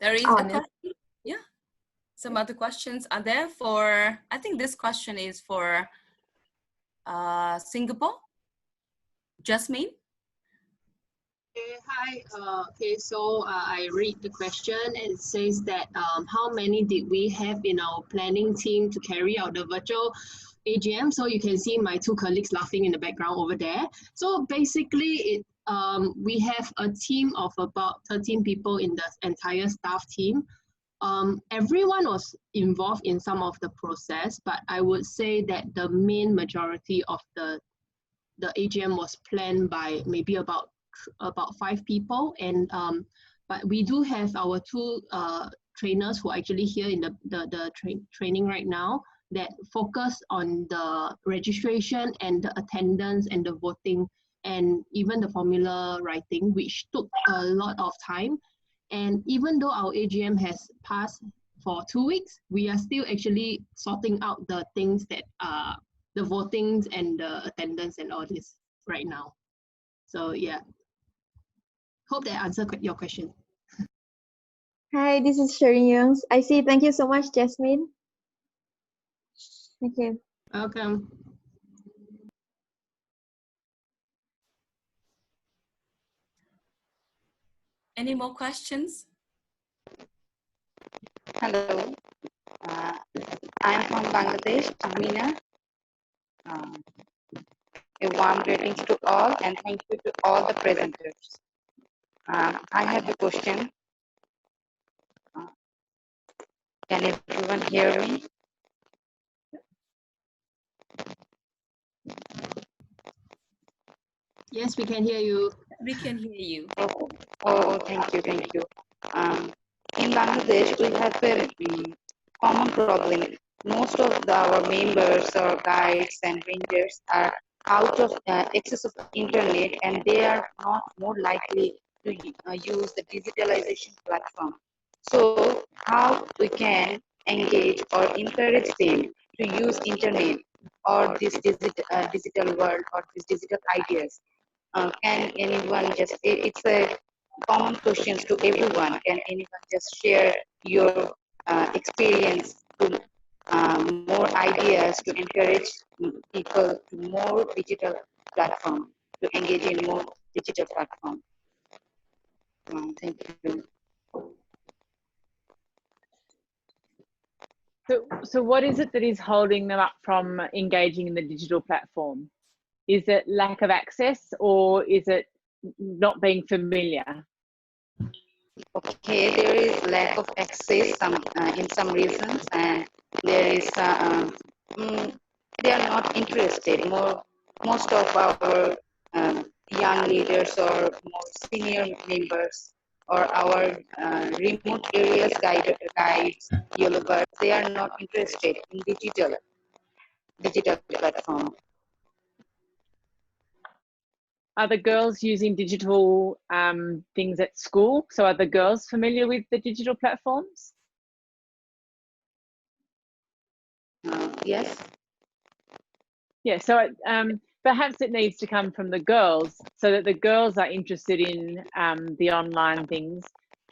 There is a question. Yeah, some other questions are there for, I think this question is for Singapore. Jasmine? Hi, okay, so I read the question and it says that how many did we have in our planning team to carry out the virtual AGM? So you can see my two colleagues laughing in the background over there. So basically, we have a team of about 13 people in the entire staff team. Everyone was involved in some of the process, but I would say that the main majority of the AGM was planned by maybe about 5 people, and but we do have our 2 trainers who are actually here in the training right now that focus on the registration and the attendance and the voting and even the formula writing, which took a lot of time. And even though our AGM has passed for 2 weeks, we are still actually sorting out the things that are the votings and the attendance and all this right now. So yeah, hope that answered your question. Hi, this is Sharon Youngs. I see. Thank you so much, Jasmine. Thank you. Welcome. Any more questions? Hello, I'm from Bangladesh, Amina. A warm greetings to all and thank you to all the presenters. I have a question. Can everyone hear me? Yes, we can hear you. We can hear you. Oh, thank you, thank you. In Bangladesh, we have a common problem. Most of our members or guides and rangers are out of access of internet, and they are not more likely to use the digitalization platform. So, how we can engage or encourage them to use internet or this digital world or these digital ideas? Can anyone just, it's a common question to everyone, can anyone just share your experience to more ideas to encourage people to more digital platform, to engage in more digital platform? Thank you. So what is it that is holding them up from engaging in the digital platform? Is it lack of access, or is it not being familiar? Okay, there is lack of access in some reasons, and there is they are not interested. Most of our young leaders or more senior members or our remote areas guides, yellow birds, they are not interested in digital platform. Are the girls using digital things at school? So are the girls familiar with the digital platforms? Yes. Yeah, so perhaps it needs to come from the girls so that the girls are interested in the online things,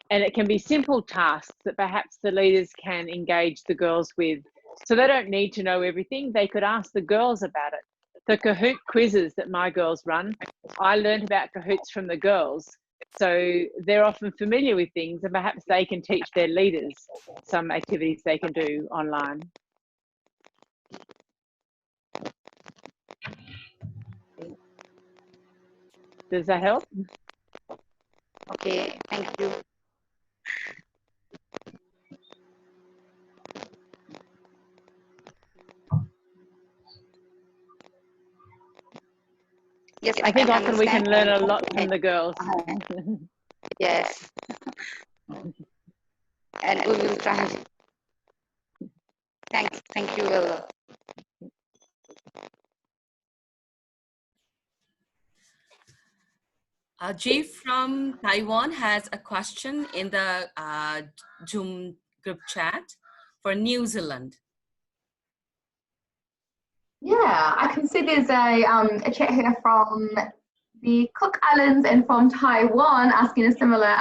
and it can be simple tasks that perhaps the leaders can engage the girls with. So they don't need to know everything. They could ask the girls about it. The Kahoot quizzes that my girls run, I learned about Kahoots from the girls. So they're often familiar with things, and perhaps they can teach their leaders some activities they can do online. Does that help? Okay, thank you. Yes, I think often we can learn a lot from the girls. Yes. And we will try. Thank you a lot. Jay from Taiwan has a question in the Zoom group chat for New Zealand. Yeah, I can see there's a chat here from the Cook Islands and from Taiwan asking a similar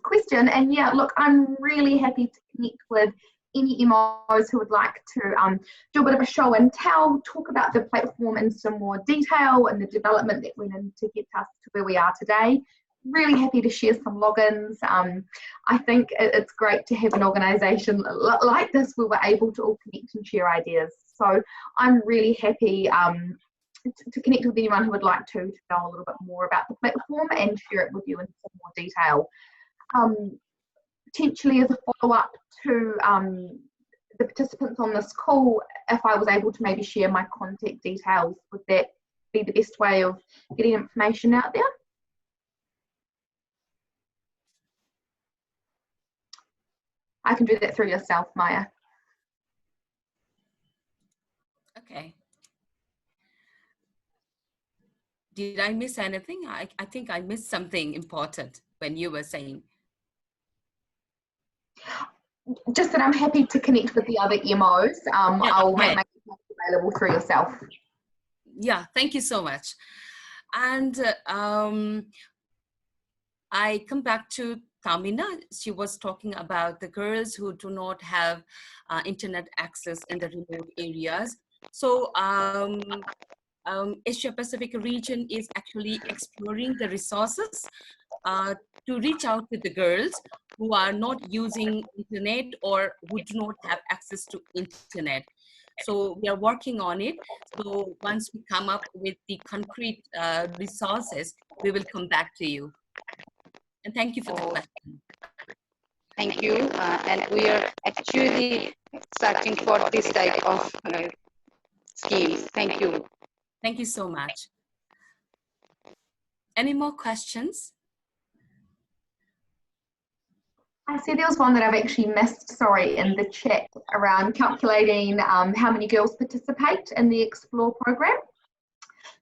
question. And yeah, look, I'm really happy to connect with any MOs who would like to do a bit of a show and tell, talk about the platform in some more detail and the development that went in to get us to where we are today. Really happy to share some logins. I think it's great to have an organisation like this where we're able to all connect and share ideas. So I'm really happy to connect with anyone who would like to know a little bit more about the platform and share it with you in some more detail. potentially as a follow-up to the participants on this call, if I was able to maybe share my contact details, would that be the best way of getting information out there? I can do that through yourself, Maya. Okay. Did I miss anything? I think I missed something important when you were saying. Just that I'm happy to connect with the other MOs. I'll make my details available through yourself. Yeah, thank you so much. And I come back to Tamina. She was talking about the girls who do not have internet access in the remote areas. So Asia Pacific region is actually exploring the resources to reach out to the girls who are not using internet or who do not have access to internet. So we are working on it. So once we come up with the concrete resources, we will come back to you. And thank you for the question. Thank you. And we are actually searching for this type of schemes. Thank you. Thank you so much. Any more questions? I see there was one that I've actually missed, sorry, in the chat around calculating how many girls participate in the Explore program.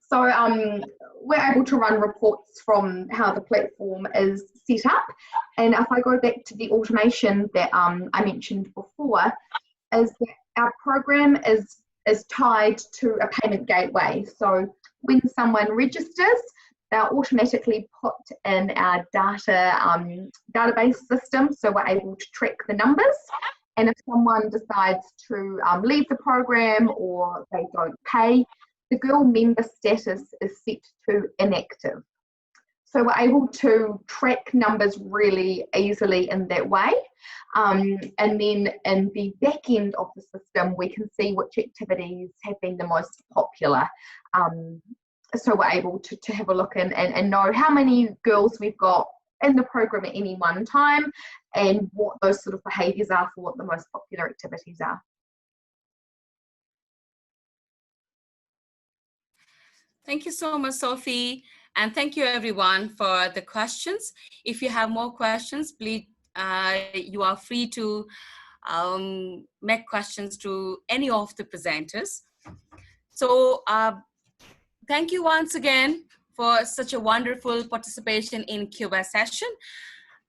So we're able to run reports from how the platform is set up. And if I go back to the automation that I mentioned before, is that our program is tied to a payment gateway. So when someone registers, they're automatically put in our database system, so we're able to track the numbers. And if someone decides to leave the program or they don't pay, the girl member status is set to inactive. So we're able to track numbers really easily in that way. And then in the back end of the system, we can see which activities have been the most popular. So we're able to have a look and know how many girls we've got in the program at any one time and what those sort of behaviours are for what the most popular activities are. Thank you so much, Sophie. And thank you everyone for the questions. If you have more questions, please, you are free to make questions to any of the presenters. So thank you once again for such a wonderful participation in Q&A session.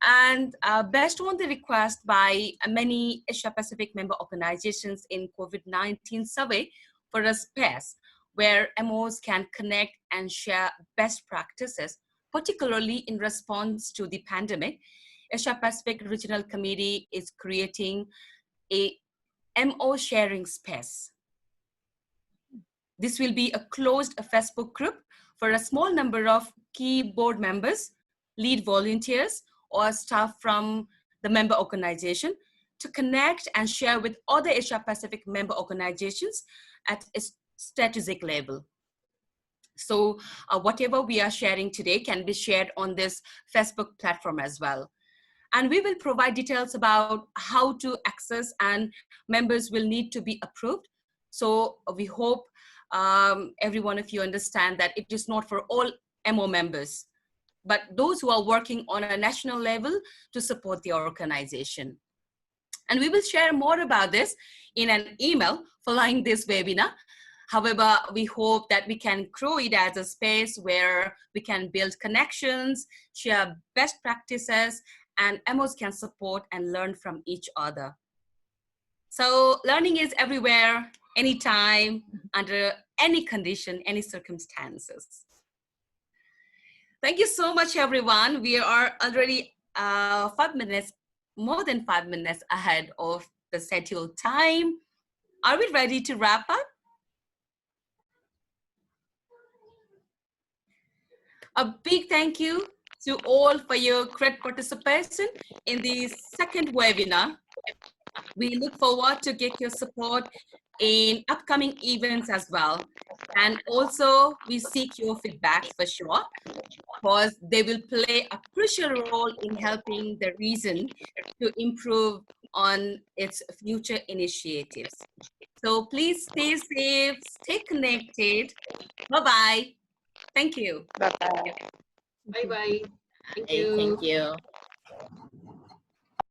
And based on the request by many Asia Pacific member organizations in COVID-19 survey for a space where MOs can connect and share best practices, particularly in response to the pandemic, Asia Pacific Regional Committee is creating a MO sharing space. This will be a closed Facebook group for a small number of key board members, lead volunteers, or staff from the member organization to connect and share with other Asia Pacific member organizations at a strategic level. So whatever we are sharing today can be shared on this Facebook platform as well. And we will provide details about how to access, and members will need to be approved. So we hope every one of you understand that it is not for all MO members, but those who are working on a national level to support the organization. And we will share more about this in an email following this webinar. However, we hope that we can grow it as a space where we can build connections, share best practices, and MOs can support and learn from each other. So learning is everywhere, anytime, under any condition, any circumstances. Thank you so much, everyone. We are already 5 minutes, more than 5 minutes ahead of the scheduled time. Are we ready to wrap up? A big thank you to all for your great participation in the second webinar. We look forward to get your support in upcoming events as well. And also we seek your feedback for sure, because they will play a crucial role in helping the region to improve on its future initiatives. So please stay safe, stay connected. Bye-bye. Thank you. Bye-bye. Bye bye. Thank Hey, you. thank you.